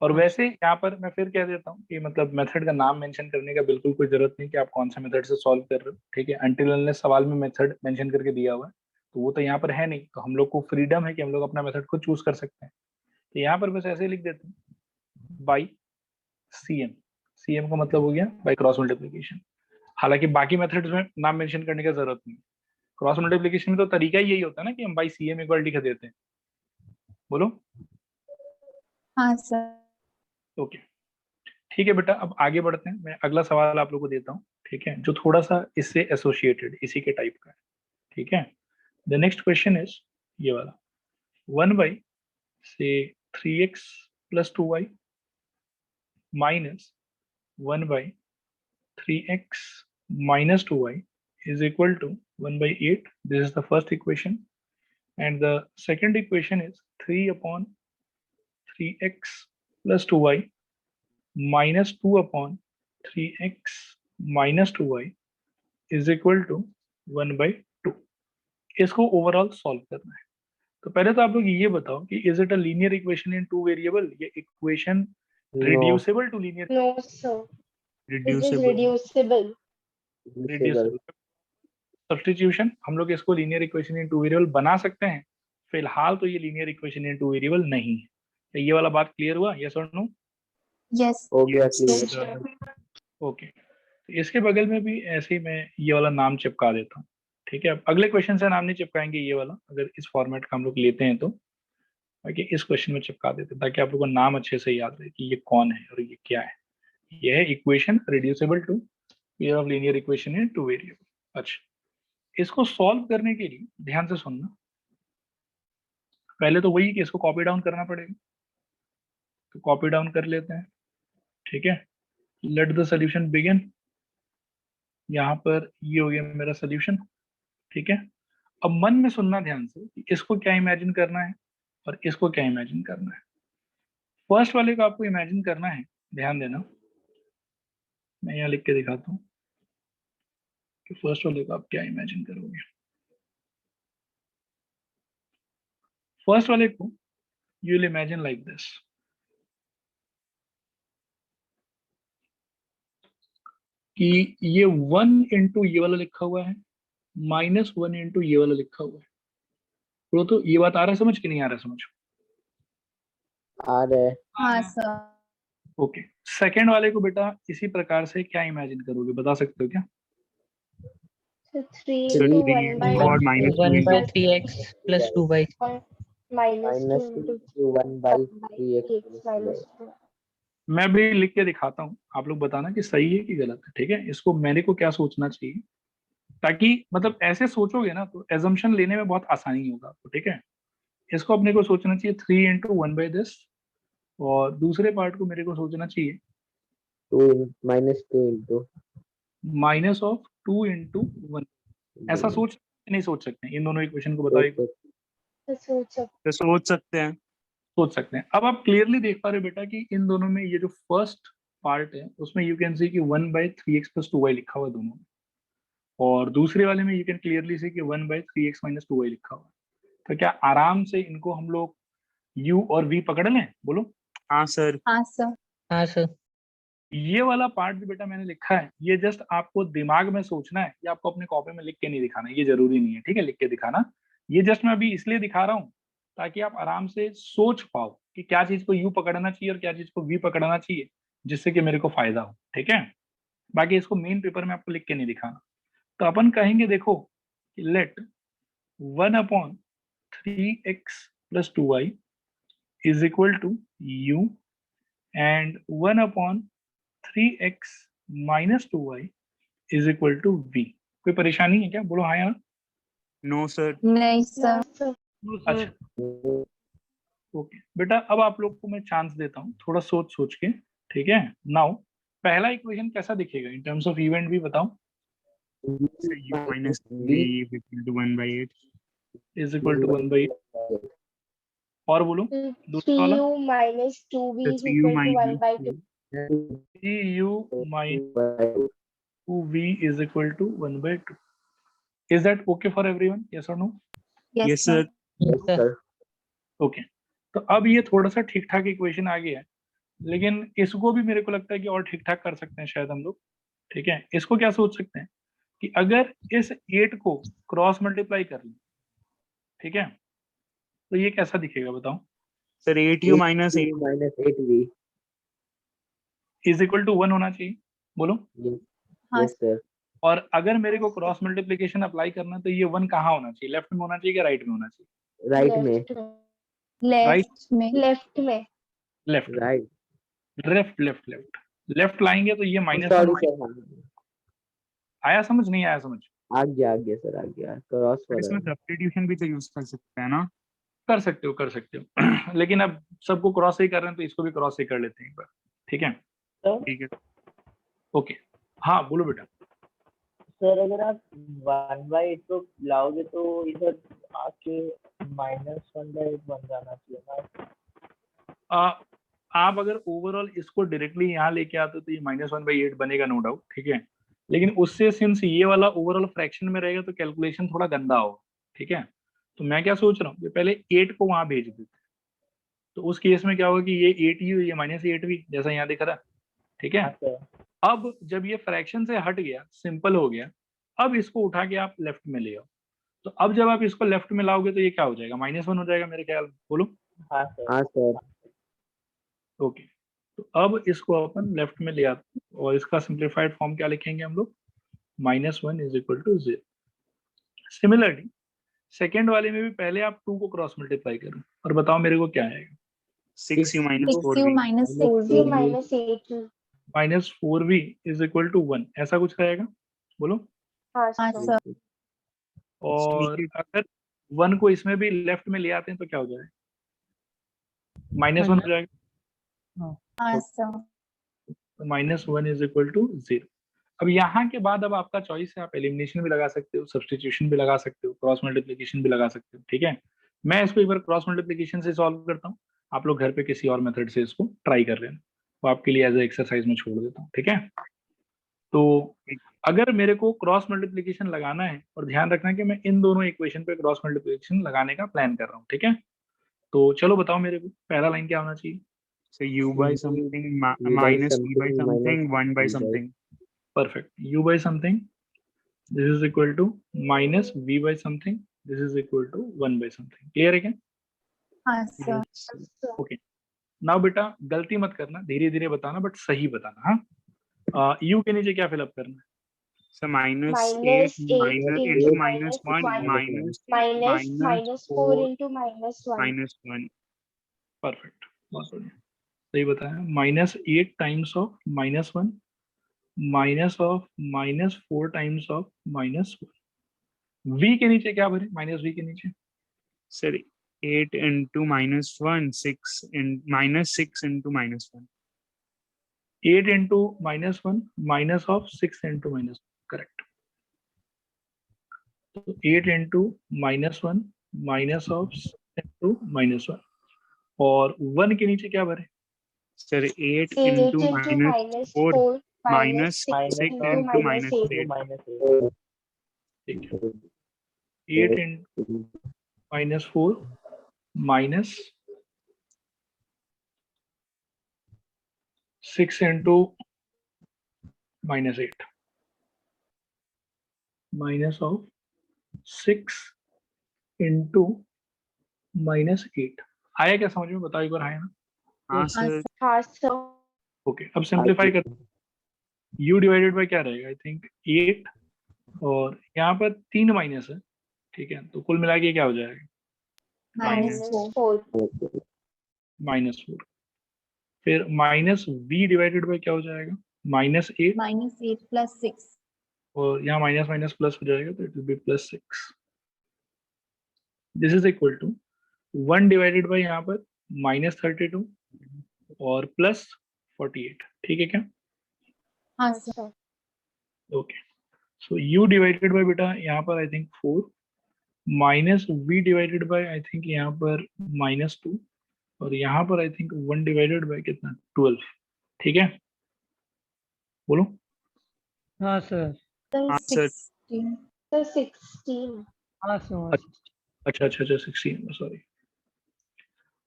और वैसे यहाँ पर मैं फिर कह देता हूँ कि मतलब मेथड का नाम मेंशन करने का बिल्कुल कोई जरूरत नहीं कि आप कौन सा मेथड से सॉल्व कर रहे हो। ठीक है, अनटिल अनलेस सवाल में मेथड मेंशन करके दिया हुआ है तो वो तो यहाँ पर है नहीं, तो हम लोग को फ्रीडम है कि हम लोग अपना मेथड खुद चूज कर सकते हैं। तो यहाँ पर बस ऐसे लिख देते हैं बाई CM। CM का मतलब हो गया बाई क्रॉस मल्टीप्लिकेशन। हालांकि बाकी मेथड्स में नाम मेंशन करने का जरूरत नहीं, क्रॉस मल्टीप्लीकेशन में तो तरीका ही यही होता है ना कि हम बाई सी एम इक्वल लिख देते हैं। बोलो। हाँ सर। ओके ठीक है बेटा, अब आगे बढ़ते हैं। मैं अगला सवाल आप लोगों को देता हूँ, ठीक है, जो थोड़ा सा इससे एसोसिएटेड इसी के टाइप का है, ठीक है। द नेक्स्ट क्वेश्चन इज ये वाला, 1 से 3x plus 2y minus 1/3x minus 2y is equal to 1/8. This is the first equation, and the second equation is 3/3x plus 2y minus 2/3x minus 2y is equal to 1/2. इसको overall solve करना है। तो पहले तो आप लोग ये बताओ कि is it a linear equation in 2 variable, ये equation No. reducible to linear? No sir. It is reducible. reducible. reducible. Substitution, हम लोग इसको लीनियर इक्वेशन इन 2 वेरिएबल बना सकते हैं। फिलहाल तो ये लीनियर इक्वेशन इन 2 वेरिएबल नहीं है। तो ये वाला बात क्लियर हुआ, यस और नो? Yes. हो गया Yes, clear. sir. ओके, तो इसके बगल में भी ऐसे ही मैं ये वाला नाम चिपका देता हूँ, ठीक है। अब अगले क्वेश्चन से नाम नहीं चिपकाएंगे ये वाला, अगर इस फॉर्मेट का हम लोग लेते हैं तो, बाकी इस क्वेश्चन में चिपका देते हैं ताकि आप लोगों को नाम अच्छे से याद रहे कि ये कौन है और ये क्या है। ये है equation reducible to pair of linear equation in 2 variable. अच्छा, इसको सॉल्व करने के लिए ध्यान से सुनना, पहले तो वही कि इसको कॉपी डाउन करना पड़ेगा, तो कॉपी डाउन कर लेते हैं, ठीक है। Let the solution begin. यहाँ पर ये हो गया मेरा सॉल्यूशन, ठीक है। अब मन में सुनना ध्यान से कि इसको क्या इमेजिन करना है और इसको क्या इमेजिन करना है। फर्स्ट वाले को आपको इमेजिन करना है, ध्यान देना, मैं यहाँ लिख के दिखाता हूँ कि फर्स्ट वाले को आप क्या इमेजिन करोगे। फर्स्ट वाले को you will imagine like this, कि ये 1 इंटू ये वाला लिखा हुआ है, -1 इंटू ये वाला लिखा हुआ है। तो ये बात आ रहा है समझ कि नहीं आ रहा है समझ? आ रहे हैं। हाँ सर। ओके, सेकंड वाले को बेटा इसी प्रकार से क्या इमेजिन करोगे, बता सकते हो क्या? So 3 Three into Three 1 by or minus 1/3x plus 2y. minus 2 minus into 1 by 1 by 3x 3x minus 2. मैं भी लिख के दिखाता हूँ, आप लोग बताना कि सही है कि गलत है, ठीक है। इसको मेरे को क्या सोचना चाहिए, ताकि मतलब ऐसे सोचोगे ना तो एजम्पशन लेने में बहुत आसानी होगा आपको, ठीक है। इसको अपने को सोचना चाहिए 3 इंटू 1 बाई दिस, और दूसरे पार्ट को मेरे को सोचना चाहिए 2 minus 2 into minus of 2 into 1। ऐसा नहीं सोच सकते हैं? इन दोनों इक्वेशन को बताइए। तो तो सोच सकते हैं। सोच सकते हैं। अब आप क्लियरली देख पा रहे हो बेटा कि इन दोनों में ये जो फर्स्ट पार्ट है उसमें यू कैन सी कि 1/3x plus 2y लिखा हुआ दोनों में, और दूसरे वाले में यू कैन क्लियरली सी कि 1/3x minus 2y लिखा हुआ है। तो क्या आराम से इनको हम लोग u और v पकड़ लें? बोलो। हाँ सर। हाँ सर। हाँ सर। ये वाला पार्ट भी बेटा मैंने लिखा है, ये जस्ट आपको दिमाग में सोचना है, ये आपको अपने कॉपी में लिख के नहीं दिखाना है, ये जरूरी नहीं है, ठीक है, लिख के दिखाना। ये जस्ट मैं अभी इसलिए दिखा रहा हूँ ताकि आप आराम से सोच पाओ कि क्या चीज को यू पकड़ना चाहिए और क्या चीज को वी पकड़ना चाहिए, जिससे कि मेरे को फायदा हो, ठीक है। बाकी इसको मेन पेपर में आपको लिख के नहीं दिखाना। तो अपन कहेंगे देखो कि late 1/3x plus 2y is equal to u and 1/3x minus 2y is equal to v। कोई परेशानी है क्या? बोलो हाँ या ना। No sir. नहीं सर। अच्छा ओके बेटा, अब आप लोग को मैं चांस देता हूँ थोड़ा सोच सोच के, ठीक है। नाउ पहला इक्वेशन कैसा दिखेगा इन टर्म्स ऑफ इवेंट भी बताओ। u minus v equal to 1/8. Is equal to 1/8, और बोलो दूसरा वाला 3u minus 2v So is 3u equal to 1 minus by 2. 3u minus 2v is equal to 1/2। Is that okay for everyone? Yes or no? Yes sir. Yes, sir. Okay तो अब ये थोड़ा सा ठीक ठाक इक्वेशन आ गया है, लेकिन इसको भी मेरे को लगता है कि और ठीक ठाक कर सकते हैं शायद हम लोग, ठीक है। इसको क्या सोच सकते हैं कि अगर इस 8 को क्रॉस मल्टीप्लाई कर लें, ठीक है, तो ये कैसा दिखेगा बताओ। Sir 8u minus 8. minus 8v. Is equal to 1 होना चाहिए, बोलो। हाँ Yes sir. और अगर मेरे को क्रॉस मल्टीप्लीकेशन अप्लाई करना है तो ये 1 कहाँ होना चाहिए, लेफ्ट में होना चाहिए क्या राइट में होना चाहिए? राइट में, लेफ्ट में left right, left left left left लाएंगे तो ये -1 सॉरी सर, हाँ आया समझ, नहीं आया समझ? आ गया सर, आ गया, क्रॉस सर इसमें सब्स्टिट्यूशन भी तो यूज कर सकते हैं ना? कर सकते हो लेकिन अब सबको क्रॉस ही कर रहे हैं तो इसको भी क्रॉस ही कर लेते हैं एक बार, ठीक है? ठीक है। ओके, हाँ बोलो बेटा। सर अगर आप 1/8 को लाओगे तो इधर आके -1/8 बन जाना चाहिए ना। आप अगर ओवरऑल इसको डायरेक्टली यहाँ लेके आते तो ये -1/8 बनेगा, नो डाउट, ठीक है? लेकिन उससे सिंस ये वाला ओवरऑल फ्रैक्शन में रहेगा तो कैलकुलेशन थोड़ा गंदा होगा, ठीक है? तो मैं क्या सोच रहा हूँ कि पहले 8 को वहां भेज देते, तो उस केस में क्या होगा कि ये 8 ही ये -8 भी जैसा यहाँ दिख रहा है, ठीक है? हाँ सर, अब जब ये फ्रैक्शन से हट गया, सिंपल हो गया, अब इसको उठा के आप लेफ्ट में ले आओ, तो अब जब आप इसको लेफ्ट में लाओगे तो ये क्या हो जाएगा, -1 हो जाएगा मेरे ख्याल में, बोलो। हाँ सर, हाँ सर, ओके, तो अब इसको अपन लेफ्ट में ले आते हैं और इसका सिंप्लीफाइड फॉर्म क्या लिखेंगे हम लोग, -1 = 0। सिमिलरली सेकेंड वाले में भी पहले आप 2 को क्रॉस मल्टीप्लाई करो और बताओ मेरे को क्या आएगा। 6u - 4v। -4v = 1, ऐसा कुछ रहेगा, बोलो। हाँ सर और अगर 1 को इसमें भी लेफ्ट में ले आते हैं तो क्या हो जाएगा, -1 हो जाएगा, हाँ सर तो -1 = 0। अब यहाँ के बाद अब आपका चॉइस है, आप एलिमिनेशन भी लगा सकते हो, सब्स्टिट्यूशन भी लगा सकते हो, क्रॉस मल्टीप्लिकेशन भी लगा सकते हो, ठीक है? मैं इसको एक बार क्रॉस मल्टीप्लिकेशन से सॉल्व करता हूँ, आप लोग घर पे किसी और मेथड से इसको ट्राई कर लेना, वो आपके लिए एज ए एक्सरसाइज में छोड़ देता हूँ, ठीक है? तो अगर मेरे को क्रॉस मल्टीप्लिकेशन लगाना है, और ध्यान रखना कि मैं इन दोनों इक्वेशन पे क्रॉस मल्टीप्लिकेशन लगाने का प्लान कर रहा हूँ, ठीक है? तो चलो बताओ मेरे को पहला लाइन क्या होना चाहिए। So u by something minus v by something 1 by something. Perfect. U by something, this is equal to minus V by something, this is equal to 1 by something. Clear है क्या? हाँ सर Okay. Now बेटा गलती मत करना, धीरे धीरे बताना, बट सही बताना, हाँ? U के नीचे क्या फिलअप करना है? So -8 into -1 -4 into -1 Perfect. बहुत बढ़िया, सही बताया। -8 times of -1 minus of -4 times of -1। V के नीचे क्या भरे, -V के नीचे? sir 8 into -1 6 in -6 into -1 8 into -1 minus of 6 into -1, correct। तो 8 into -1 minus of 6 into -1, और 1 के नीचे क्या भरे? sir 8 into -4 minus 6 into -8 ठीक है, 8 into -4 minus 6 into -8 minus of 6 into -8। आया क्या समझ में, बताओ एक बार, आया ना? हाँ सर हाँ सर ओके, अब सिंप्लीफाई कर, u डिवाइडेड बाय क्या रहेगा, आई थिंक 8, और यहाँ पर 3 माइनस है, ठीक है? तो कुल मिला के क्या हो जाएगा, -4 -4। फिर -v डिवाइडेड बाय क्या हो जाएगा, -8, -8 + 6 और यहाँ माइनस माइनस प्लस हो जाएगा तो it will be +6। This is equal to 1 divided by यहाँ पर -32 और +48, ठीक है क्या? हाँ sir okay, so u divided by बेटा यहाँ पर I think 4, -v divided by I think यहाँ पर -2, और यहाँ पर आई थिंक 1 डिवाइडेड बाय कितना, 12, ठीक है? बोलो। हाँ सर। हाँ सर 16 हाँ सर। अच्छा 16, सॉरी,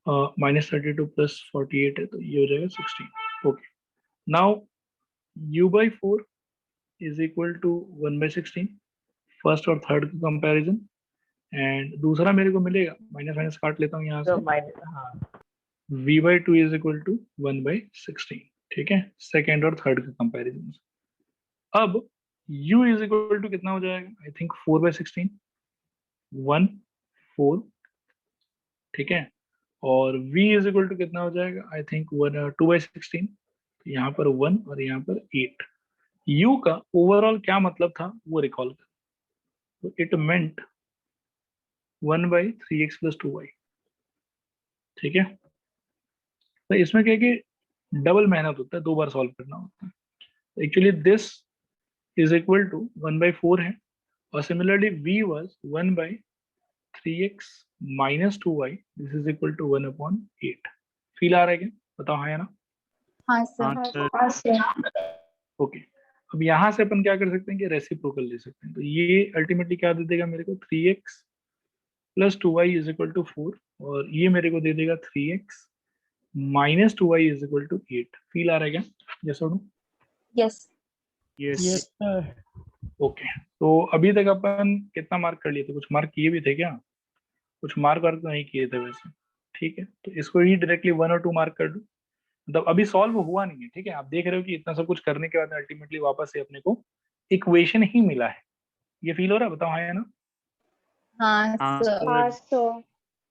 -32 + 48 है तो ये हो जाएगा 16। Okay, now u/4 is equal to 1/16, first और थर्ड का कंपैरिजन, एंड दूसरा मेरे को मिलेगा, माइनस काट लेता हूँ यहाँ तो से, हाँ v/2 इज इक्वल टू 1/16, ठीक है? सेकेंड और थर्ड का कंपैरिजन। अब u इज इक्वल टू कितना हो जाएगा, आई थिंक 4/16, 1 4, ठीक है। और v इज इक्वल टू कितना हो जाएगा, आई थिंक 2/16, यहाँ पर 1 और यहाँ पर 8। u का ओवरऑल क्या मतलब था वो रिकॉल कर, तो इट मेंट 1/3x + 2y, ठीक है। तो इसमें क्या है कि डबल मेहनत होता है, 2 बार सॉल्व करना होता है। Actually this is equal to 1/4 है, और similarly v was 1/3x - 2y, this is equal to 1/8। Feel आ रहा है क्या, बताओ हाँ या ना? हाँ हाँ सर। सर। ओके, अब यहाँ से अपन क्या कर सकते हैं कि रेसिप्रोकल ले सकते हैं। तो ये अल्टीमेटली क्या दे देगा मेरे को, 3x + 2y is equal to 4, और ये मेरे को दे देगा 3x - 2y is equal to 8। Feel आ रहा है क्या? यस और नो? Yes. Yes yes sir. Okay, तो अभी तक अपन कितना मार्क कर लिए थे? कुछ मार्क किए भी थे क्या? कुछ मार्क वर्क तो नहीं किए थे वैसे, ठीक है। तो इसको ही डायरेक्टली 1 और 2 मार्क कर दो, मतलब अभी सॉल्व हुआ नहीं है, ठीक है। आप देख रहे हो कि इतना सब कुछ करने के बाद अल्टीमेटली वापस से अपने को इक्वेशन ही मिला है। ये फील हो रहा है, बताओ हाँ या ना? हाँ हाँ सर। सर।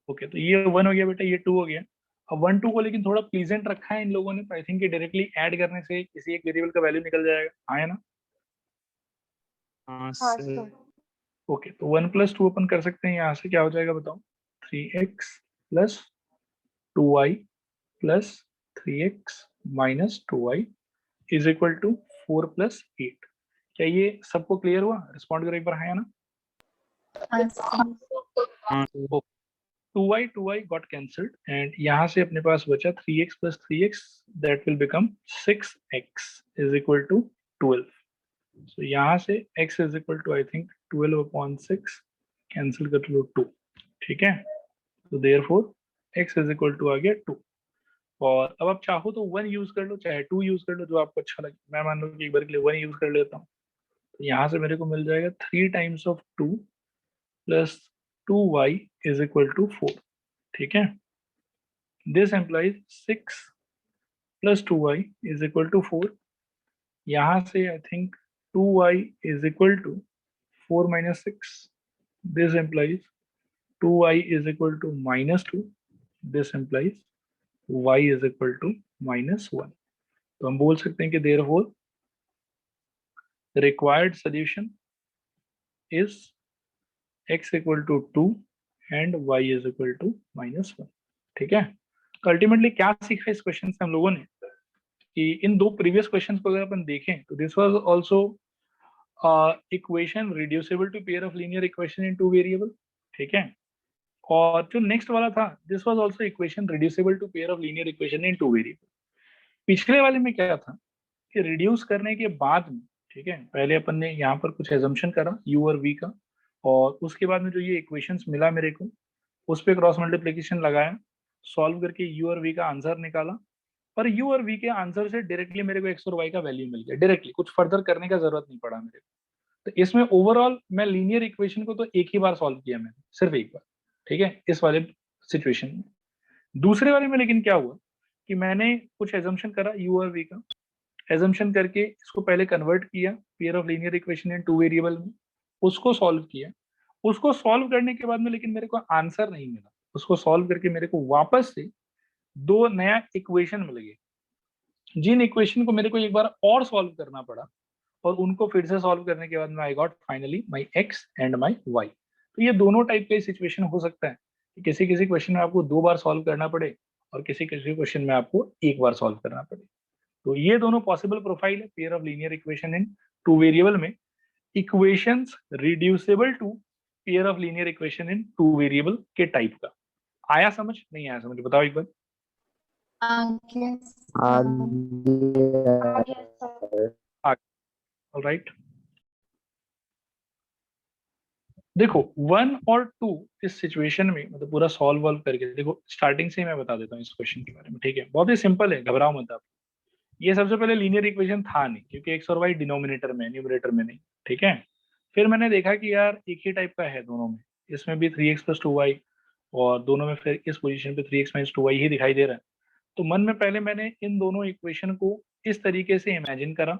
ओके, तो ये 1 हो गया बेटा, ये 2 हो गया। अब 1 2 को लेकिन थोड़ा प्लीजेंट रखा है इन लोगों ने, तो आई थिंक डायरेक्टली ऐड करने से किसी एक वेरिएबल का वैल्यू निकल जाएगा, हाँ या ना? हाँ सर। ओके, तो 1 + 2 अपन कर सकते हैं। यहाँ से क्या हो जाएगा बताओ, 3x + 2y + 3x - 2y is equal to 4 + 8। क्या ये सबको क्लियर हुआ? रिस्पॉन्ड करो एक बार हाँ या ना? हाँ सर। हाँ sir. 2y got cancelled, and यहाँ से अपने पास बचा 3x + 3x, that will become 6x is equal to 12. So यहाँ से x is equal to I think 12/6 cancel कर लो 2, ठीक है। तो therefore x is equal to आ गया 2। और अब आप चाहो तो 1 यूज कर लो, चाहे 2 यूज कर लो, जो आपको अच्छा लगे। मैं मान लो कि एक बार के लिए 1 यूज कर लेता हूँ। तो यहाँ से मेरे को मिल जाएगा 3 times 2 + 2y is equal to 4, ठीक है। This implies 6 + 2y is equal to 4। यहाँ से I think 2y is equal to 4 - 6। This implies 2y is equal to -2। This implies y is equal to -1। तो हम बोल सकते हैं कि therefore required solution is x equal to 2 and y is equal to -1, ठीक है। तो अल्टीमेटली क्या सीखा इस क्वेश्चन से हम लोगों ने कि इन दो प्रीवियस क्वेश्चंस को अगर अपन देखें तो this was also equation reducible to pair of linear equation in two variable, ठीक है। और जो नेक्स्ट वाला था this was also equation reducible to pair of linear equation in two variable. पिछले वाले में क्या था कि रिड्यूस करने के बाद में, ठीक है, पहले अपन ने यहाँ पर कुछ एजम्पशन करा u और v का, और उसके बाद में जो ये इक्वेशंस मिला मेरे को उस पर क्रॉस मल्टीप्लिकेशन लगाया, सॉल्व करके u और v का आंसर निकाला, और u और v के आंसर से डायरेक्टली मेरे को x और y का वैल्यू मिल गया डायरेक्टली, कुछ फर्दर करने का जरूरत नहीं पड़ा मेरे को। तो इसमें ओवरऑल मैं लीनियर इक्वेशन को तो एक ही बार सॉल्व किया मैंने, सिर्फ एक बार, ठीक है, इस वाले सिचुएशन में। दूसरे वाले में लेकिन क्या हुआ कि मैंने कुछ एजम्पशन करा u और v का, एजम्पशन करके इसको पहले कन्वर्ट किया pair of linear equation in two variable में, उसको सॉल्व किया। उसको सॉल्व करने के बाद में लेकिन मेरे को आंसर नहीं मिला, उसको सॉल्व करके मेरे को वापस से दो नया इक्वेशन मिल गए, जिन इक्वेशन को मेरे को एक बार और सॉल्व करना पड़ा, और उनको फिर से सॉल्व करने के बाद में I got finally my x and my y. तो ये दोनों टाइप का सिचुएशन हो सकता है कि किसी किसी क्वेश्चन में आपको 2 बार सॉल्व करना पड़े और किसी किसी क्वेश्चन में आपको एक बार सॉल्व करना पड़े। तो ये दोनों पॉसिबल प्रोफाइल है pair of linear equation in two variable में, equations reducible to pair of linear equation in two variable के टाइप का। आया समझ, नहीं आया समझ, बताओ एक बार। ऑलराइट, देखो 1 और 2 इस सिचुएशन में मतलब पूरा सॉल्व वॉल्व करके देखो, स्टार्टिंग से ही मैं बता देता हूँ इस क्वेश्चन के बारे में, ठीक है। बहुत ही सिंपल है, घबराओ मत आप। ये सबसे पहले लीनियर इक्वेशन था नहीं, क्योंकि एक्स और वाई डिनोमिनेटर में, न्यूमरेटर में नहीं, ठीक है। फिर मैंने देखा कि यार एक ही टाइप का है दोनों में, इसमें भी 3x + 2y, और दोनों में फिर इस पोजीशन पे 3x - 2y ही दिखाई दे रहा है। तो मन में पहले मैंने इन दोनों इक्वेशन को इस तरीके से इमेजिन करा,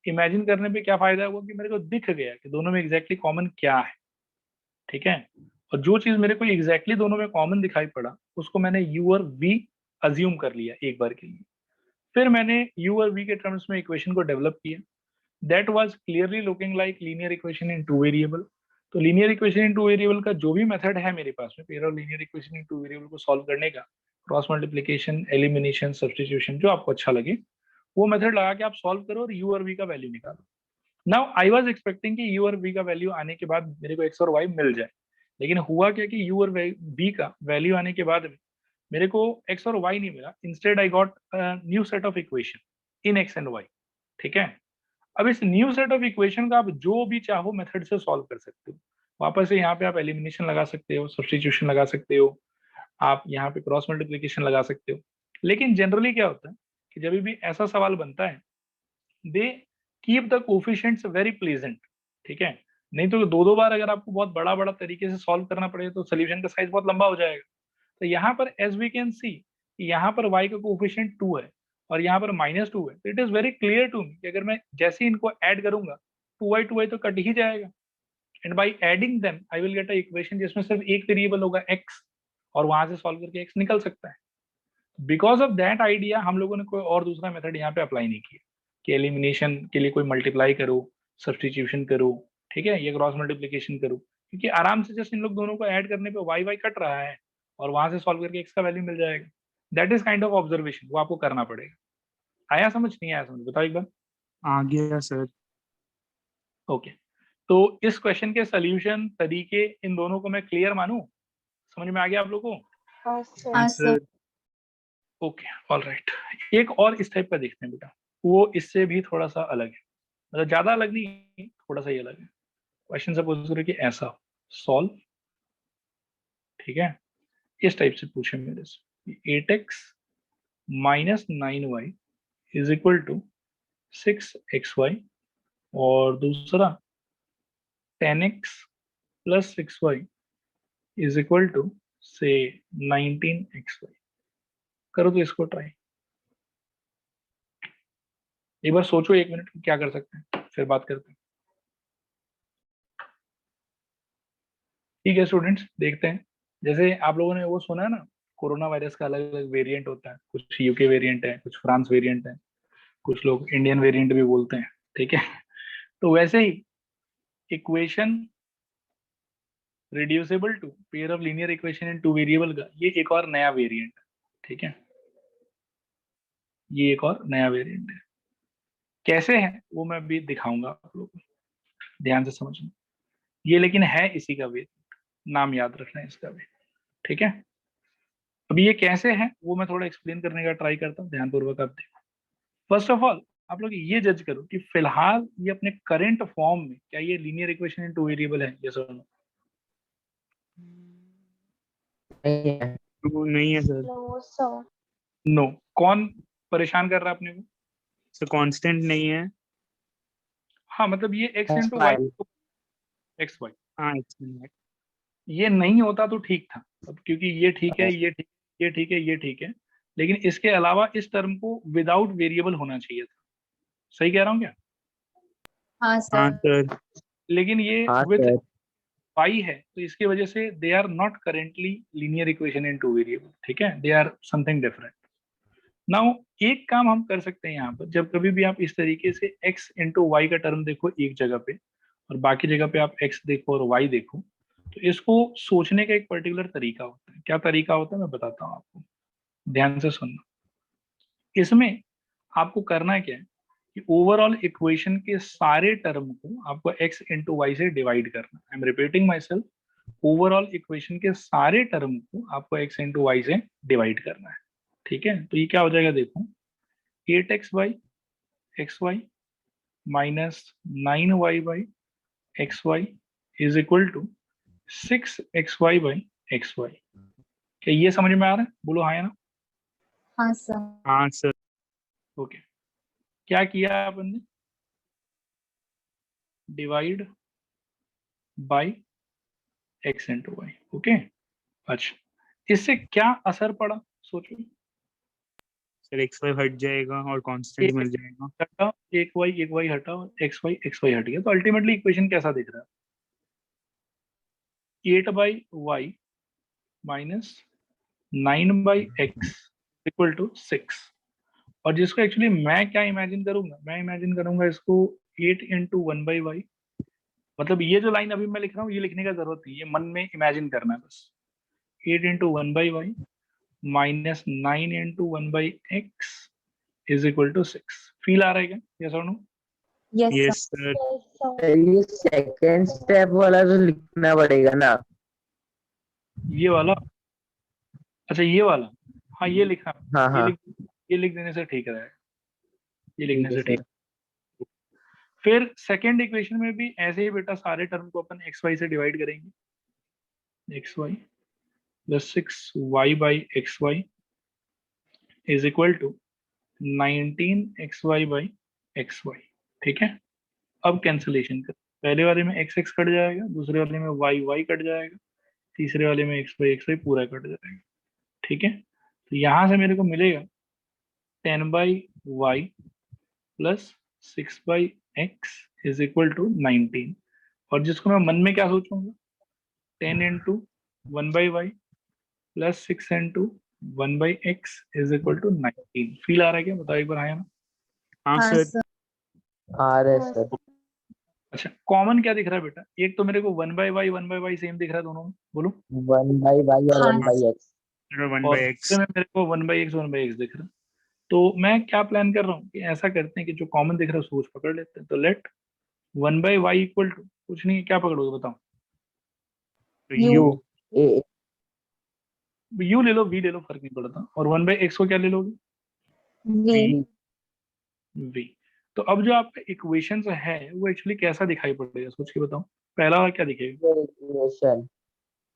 इमेजिन करने पे क्या फायदा हुआ कि मेरे को दिख गया कि दोनों में एग्जैक्टली कॉमन क्या है, ठीक है। और जो चीज मेरे को एग्जैक्टली दोनों में कॉमन दिखाई पड़ा उसको मैंने यू और वी अज्यूम कर लिया एक बार के लिए। फिर मैंने यू और वी के टर्म्स में इक्वेशन को डेवलप किया। That was clearly looking like linear equation in two variable. तो linear equation in two variable का जो भी मेथड है मेरे पास में pair of linear equation in two variable को सॉल्व करने का, क्रॉस मल्टीप्लिकेशन, एलिमिनेशन, सब्स्टिट्यूशन, जो आपको अच्छा लगे वो मेथड लगा के आप सॉल्व करो और यू और वी का वैल्यू निकालो। नाउ आई वाज एक्सपेक्टिंग कि यू और वी का वैल्यू आने के बाद मेरे को एक्स और वाई मिल जाए, लेकिन हुआ क्या कि यू और वी का वैल्यू आने के बाद में मेरे को एक्स और वाई नहीं मिला। Instead I got new set of equation in x and y, ठीक है। अब इस न्यू सेट ऑफ इक्वेशन का आप जो भी चाहो मेथड से सॉल्व कर सकते हो। वापस से यहाँ पे आप एलिमिनेशन लगा सकते हो, सब्स्टिट्यूशन लगा सकते हो, आप यहाँ पे क्रॉस मल्टीप्लिकेशन लगा सकते हो। लेकिन जनरली क्या होता है कि जब भी ऐसा सवाल बनता है they keep the coefficients very pleasant, ठीक है। नहीं तो दो दो बार अगर आपको बहुत बड़ा बड़ा तरीके से सॉल्व करना पड़े तो सोल्यूशन का साइज बहुत लंबा हो जाएगा। तो यहाँ पर एज वी कैन सी यहाँ पर y का कोफिशिएंट 2 है और यहाँ पर -2 है। तो it is very clear to me कि अगर मैं जैसे ही इनको ऐड करूंगा 2y तो कट ही जाएगा, and by adding them I will get a equation जिसमें सिर्फ एक वेरिएबल होगा x और वहां से सॉल्व करके x निकल सकता है। बिकॉज ऑफ दैट आइडिया हम लोगों ने कोई और दूसरा मेथड यहाँ पे अप्लाई नहीं किया कि एलिमिनेशन के लिए कोई मल्टीप्लाई करो, सब्स्टिट्यूशन करो, ठीक है, ये क्रॉस मल्टीप्लिकेशन करो, क्योंकि आराम से जस्ट इन लोग दोनों को ऐड करने पे वाई वाई कट रहा है और वहां से सॉल्व करके एक्स का वैल्यू मिल जाएगा। That is kind of observation, वो आपको करना पड़ेगा। आया समझ, नहीं आया समझ, बताओ एक बार। आ गया सर। ओके, तो इस क्वेश्चन के सोल्यूशन तरीके इन दोनों को मैं क्लियर मानूं, समझ में आ गया आप लोगों को? हाँ सर। हाँ सर। Okay, all right. एक और इस टाइप का देखते हैं बेटा, वो इससे भी थोड़ा सा अलग है, मतलब ज्यादा अलग नहीं, थोड़ा सा ही अलग है। क्वेश्चन सपोज करो कि ऐसा सॉल्व, ठीक है, इस टाइप से पूछे मेरे से 8x minus 9y is equal to 6xy, और दूसरा 10x plus 6y is equal to से 19xy। करो तो इसको ट्राई, एक बार सोचो 1 मिनट क्या कर सकते हैं, फिर बात करते हैं। ठीक है स्टूडेंट्स, देखते हैं। जैसे आप लोगों ने वो सुना है ना, कोरोना वायरस का अलग अलग वेरिएंट होता है, कुछ यूके वेरिएंट है, कुछ फ्रांस वेरिएंट है, कुछ लोग इंडियन वेरिएंट भी बोलते हैं, ठीक है। तो वैसे ही equation reducible to pair of linear equation in two variable का ये एक और नया वेरिएंट है, ठीक है, ये एक और नया वेरिएंट है। कैसे है वो मैं भी दिखाऊंगा आप लोगों को, ध्यान से समझना। ये लेकिन है इसी का वेरिएंट, नाम याद रखना है इसका भी, ठीक है। अभी ये कैसे है वो मैं थोड़ा एक्सप्लेन करने का ट्राई करता हूँ, ध्यानपूर्वक आप देखो। फर्स्ट ऑफ ऑल आप लोग ये जज करो कि फिलहाल ये अपने करंट फॉर्म में क्या ये linear equation in two variable है, यस और नो? नहीं है सर। No sir. नो। कौन परेशान कर रहा है अपने को? सर कांस्टेंट नहीं है। हाँ, मतलब ये x into y, x y, हाँ एक्सटेंड। ये नहीं होता तो ठीक था, अब क्योंकि ये ठीक है, ये ठीक, ये ठीक है, ये ठीक है, लेकिन इसके अलावा इस टर्म को विदाउट वेरिएबल होना चाहिए था। सही कह रहा हूँ क्या? हाँ हाँ सर। सर। लेकिन ये हाँ विद सर। पाई है तो इसकी वजह से they are not currently linear equation in two variable, ठीक है, they are something different. Now एक काम हम कर सकते हैं यहाँ पर, जब कभी भी आप इस तरीके से x इंटू वाई का टर्म देखो एक जगह पे और बाकी जगह पे आप x देखो और y देखो, तो इसको सोचने का एक पर्टिकुलर तरीका होता है। क्या तरीका होता है मैं बताता हूँ आपको, ध्यान से सुनना। इसमें आपको करना क्या है कि ओवरऑल इक्वेशन के सारे टर्म को आपको x इंटू वाई से डिवाइड करना। I am repeating my self, overall equation के सारे टर्म को आपको x इंटू वाई से डिवाइड करना है, ठीक है। तो ये क्या हो जाएगा देखो, 8x by x y minus 9y by x y is equal to 6xy by x y. क्या ये समझ में आ रहा है? बोलो हाँ या ना। हाँ सर। हाँ सर। ओके, क्या किया अपन ने, divide by x into y, okay. अच्छा, इससे क्या असर पड़ा सोचो। सर XY हट जाएगा और कांस्टेंट मिल जाएगा। हटा, एक y हटा और x y हट गया, तो अल्टीमेटली इक्वेशन कैसा दिख रहा है? 8/y minus 9/x equal to 6। और जिसको एक्चुअली मैं क्या इमेजिन करूंगा, मैं इमेजिन करूंगा इसको 8 इंटू 1/y, मतलब ये जो लाइन अभी मैं लिख रहा हूँ ये लिखने का जरूरत नहीं, ये मन में इमेजिन करना है बस। 8 into 1/y minus 9 into 1/x is equal to 6। Feel आ रहा है क्या? यस और नो? Yes sir. ये सेकेंड स्टेप वाला जो लिखना पड़ेगा ना, ये वाला, अच्छा ये वाला, हाँ ये लिखा, हाँ हाँ ये लिख देने से ठीक रहेगा, ये लिखने ठीक है से ठीक। फिर सेकेंड इक्वेशन में भी ऐसे ही बेटा सारे टर्म को अपन xy से डिवाइड करेंगे। xy plus 6y/xy is equal to 19xy/xy। ठीक है, अब कैंसिलेशन कर, पहले वाले में x x कट जाएगा, दूसरे वाले में y y कट जाएगा, तीसरे वाले में x y पूरा कट जाएगा। ठीक है, तो यहाँ से मेरे को मिलेगा 10/y plus 6/x is equal to 19। और जिसको मैं मन में क्या सोचूंगा, 10 into 1/y plus 6 into 1/x is equal to 19। Feel आ रहा है क्या? बताओ एक बार, हाँ या ना? हाँ सर। आ रहा है सर। अच्छा, कॉमन क्या दिख रहा है बेटा? एक तो मेरे को 1/y सेम दिख रहा है दोनों में, बोलो। 1/y और 1/x। 1 और by x। दूसरे में मेरे को 1/x दिख रहा है। तो मैं क्या प्लान कर रहा हूँ कि ऐसा करते हैं कि जो कॉमन दिख रहा है उसको पकड़ लेते हैं। तो लेट 1/y इक्वल टू, कुछ नहीं, क्या पकड़ोगे बताओ? तो U। u। ए u ले लो, v ले लो, फर्क नहीं पड़ता। और 1/x को क्या ले लोगे? V। v। तो अब जो आपका इक्वेशन है वो एक्चुअली कैसा दिखाई पड़ेगा, सोच के बताओ। पहला वाला क्या दिखेगा? Equation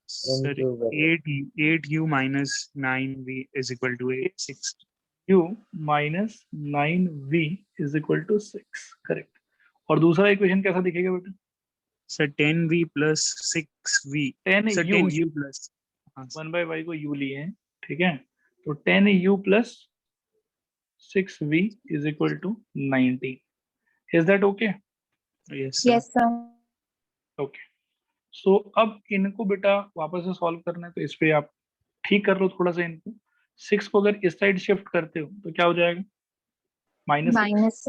sir into 8u minus 9v is equal to 6। u minus 9v is equal to 6, correct. और दूसरा इक्वेशन कैसा दिखेगा बेटा? Sir 10v plus 6v। 10 sir u 10u plus। हाँ सर। 1/y को u लिए हैं, ठीक है, तो 10u plus 6v is equal to 19। Is that okay? Yes sir. Yes, sir. Okay, so अब इनको बेटा वापस से सॉल्व करना है, तो इस पे आप ठीक कर लो थोड़ा सा इनको। 6 को अगर इस साइड शिफ्ट करते हो तो क्या हो जाएगा? -6। Minus.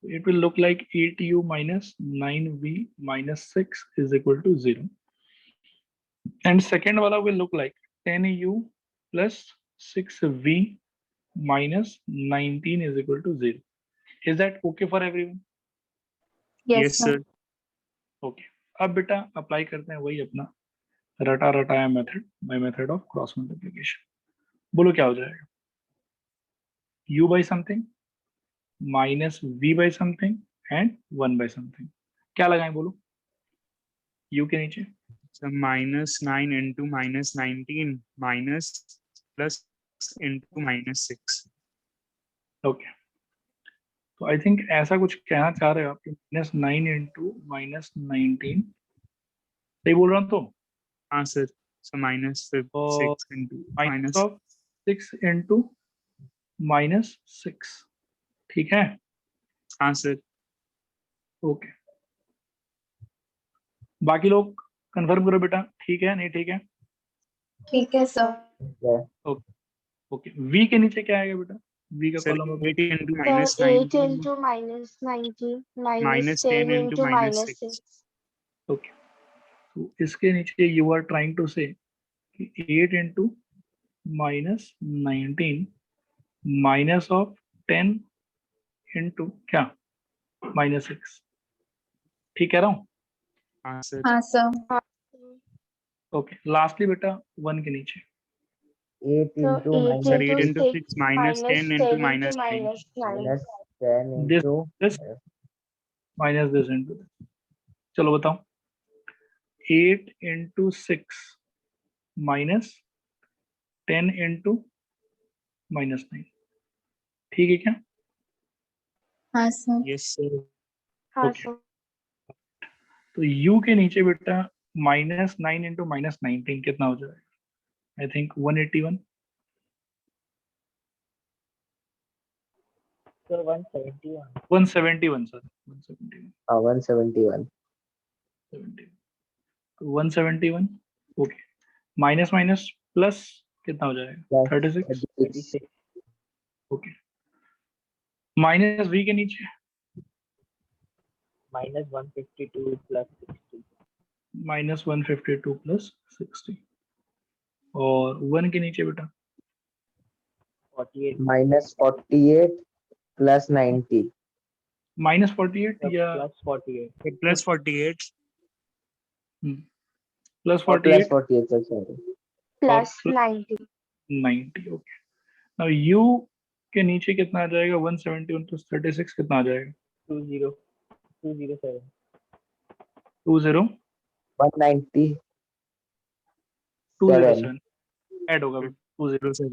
It will look like 8u minus 9v minus 6 is equal to 0. And second wala will look like 10u plus 6v minus 19 is equal to 0. Is that okay for everyone? Yes, Yes sir. sir। Okay. अब बेटा apply करते हैं वही अपना रटा रटाया method, by method of cross multiplication. बोलो क्या हो जाएगा? u by something minus v by something and 1 by something। क्या लगाएं बोलो u के नीचे? Sir -9 into -19 minus plus into -6। Okay, तो आई थिंक ऐसा कुछ कहना चाह रहे हो आप, -9 इंटू -19, सही बोल रहा हूँ तो? हाँ सर। सर और -6 into minus minus। Of 6 into -6, ठीक है? हाँ सर। ओके, बाकी लोग कंफर्म करो बेटा, ठीक है नहीं ठीक है? ठीक है सर। ओके, v के नीचे क्या आएगा बेटा? v का sir column 8 into So 8 -19 into -19 minus minus 10 10 into into -6। -6. Okay, तो इसके नीचे यू आर ट्राइंग टू से 8 इंटू -19 माइनस ऑफ 10 इंटू क्या? -6, ठीक कह रहा हूँ? हाँ सर। हाँ सर। ओके, लास्टली बेटा 1 के नीचे 8 So into 8 sir minus 8 into into 6 6 minus 10 into -9। -9. minus 10 this into this minus this into, चलो बताओ। 8 इंटू 6 माइनस 10 इंटू -9, ठीक है क्या? हाँ सर। Yes sir. हाँ Okay. सर। तो u के नीचे बेटा -9 इंटू -19 कितना हो जाएगा? I think 181। Sir 171 171 sir 171 171 171 okay minus minus plus कितना हो जाएगा 36 36 ओके माइनस v के नीचे -152 प्लस 60 माइनस 152 प्लस 60 और 1 के नीचे बेटा 48 -48 प्लस 90 माइनस 48 या प्लस 48 प्लस 48 प्लस और plus 48 48 sir sorry plus plus- 90 90 okay now u के नीचे कितना आ जाएगा 171 प्लस 36 कितना आ जाएगा 207 20 190 207 ऐड होगा 20 सर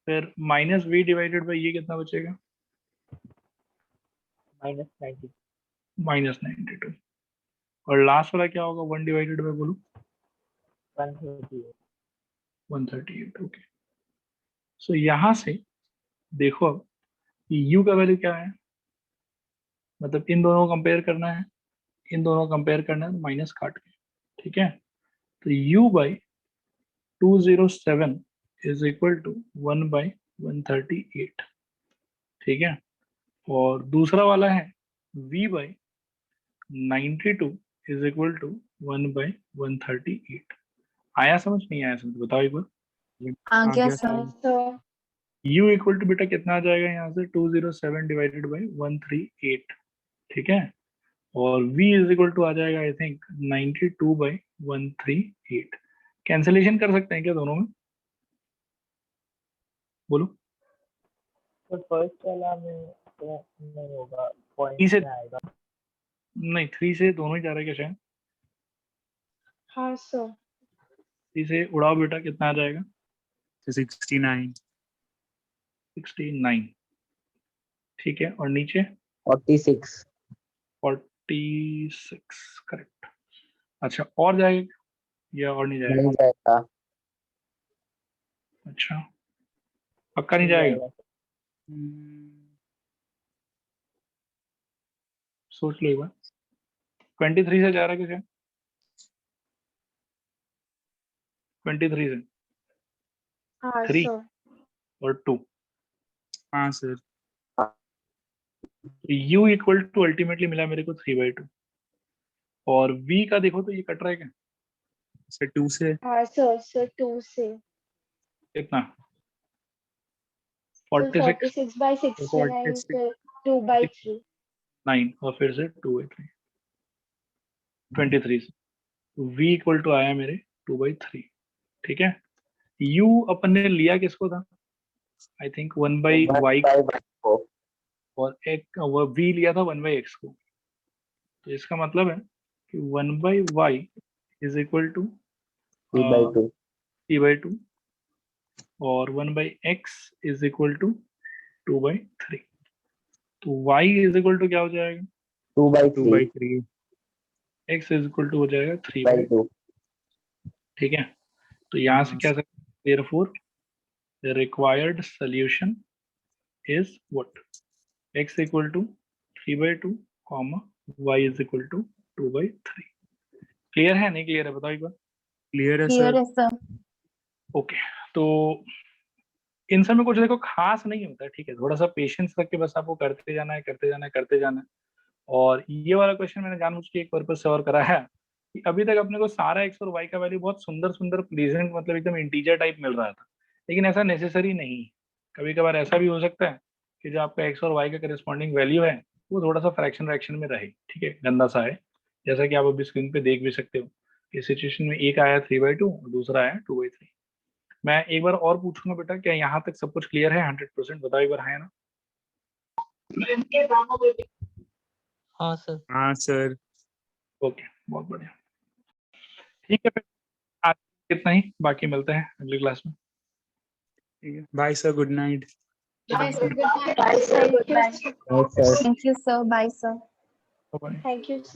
फिर माइनस v डिवाइडेड बाय ये कितना बचेगा -90 माइनस 92 और लास्ट वाला क्या होगा 1 डिवाइडेड बाय बोलो 138 138 ओके सो यहाँ से देखो अब कि u का वैल्यू क्या है मतलब इन दोनों को कंपेयर करना है इन दोनों को कंपेयर करना है माइनस काट के ठीक है तो u by 207 is equal to 1 by 138 ठीक है और दूसरा वाला है v by 92 is equal to 1 by 138 आया समझ नहीं आया समझ बताओ एक बार आ गया गया sir sir. u equal to बेटा कितना आ जाएगा यहाँ से 207 डिवाइडेड बाई 138 ठीक है और v इज इक्वल टू आ जाएगा आई थिंक 92 बाई 138 कैंसिलेशन कर सकते हैं क्या दोनों में बोलो तो फर्स्ट वाला में तो नहीं होगा पॉइंट इसे- में आएगा नहीं 3 से दोनों ही जा रहा है क्या शायद हाँ सर 3 से उड़ाओ बेटा कितना आ जाएगा 69 69 ठीक है और नीचे 46 46 करेक्ट अच्छा और जाएगा क्या? या और नहीं जाएगा नहीं जाएगा अच्छा पक्का नहीं जाएगा सोच लो एक बार 23 से जा रहा है क्या 23 से हाँ 3 सर और 2 हाँ sir u equal to ultimately मिला मेरे को 3/2 और v का देखो तो ये कट रहा है क्या सर 2 से हाँ सर 2 से कितना तो 46 46 by 69 46 फिर 2 by 3 9 और फिर से 2/3 23 से v इक्वल टू आया मेरे 2/3 ठीक है u अपन ने लिया किसको था आई थिंक 1 by y और एक वो v लिया था 1 by x को तो इसका मतलब है कि 1 by y is equal to 3/2 3/2 और 1 by x is equal to 2/3 तो y इज इक्वल टू क्या हो जाएगा 2 by 2/3 3 x is equal to हो जाएगा 3/2 ठीक है तो यहाँ से क्या सकते therefore the required solution is what x equal to 3/2 comma y is equal to 2/3 clear है नहीं क्लियर है बताओ एक बार क्लियर है क्लियर सर है सर ओके तो इन सब में कुछ देखो खास नहीं होता है ठीक है थोड़ा सा पेशेंस रख के बस आपको करते जाना है करते जाना है करते जाना है और ये वाला क्वेश्चन मैंने जानबूझ के एक पर्पज से और कराया कि अभी तक अपने को सारा एक्स और वाई का वैल्यू बहुत सुंदर सुंदर प्लेजेंट मतलब एकदम इंटीजर टाइप मिल रहा था लेकिन ऐसा नेसेसरी नहीं कभी कभार ऐसा भी हो सकता है कि जो आपका एक्स और वाई का करस्पॉन्डिंग वैल्यू है वो थोड़ा सा फ्रैक्शन में रहे ठीक है गंदा सा है जैसा कि आप अभी स्क्रीन पे देख भी सकते हो इस सिचुएशन में एक आया 3/2 और दूसरा आया 2/3 मैं एक बार और पूछूंगा बेटा क्या यहाँ तक सब कुछ क्लियर है 100% बताओ एक बार है ना हाँ सर हाँ सर ओके बहुत बढ़िया ठीक है फिर आज इतना ही बाकी मिलते हैं अगली क्लास में bye sir good night Thank you. Yes, sir. Thank you, sir. Bye, sir. Bye Thank you.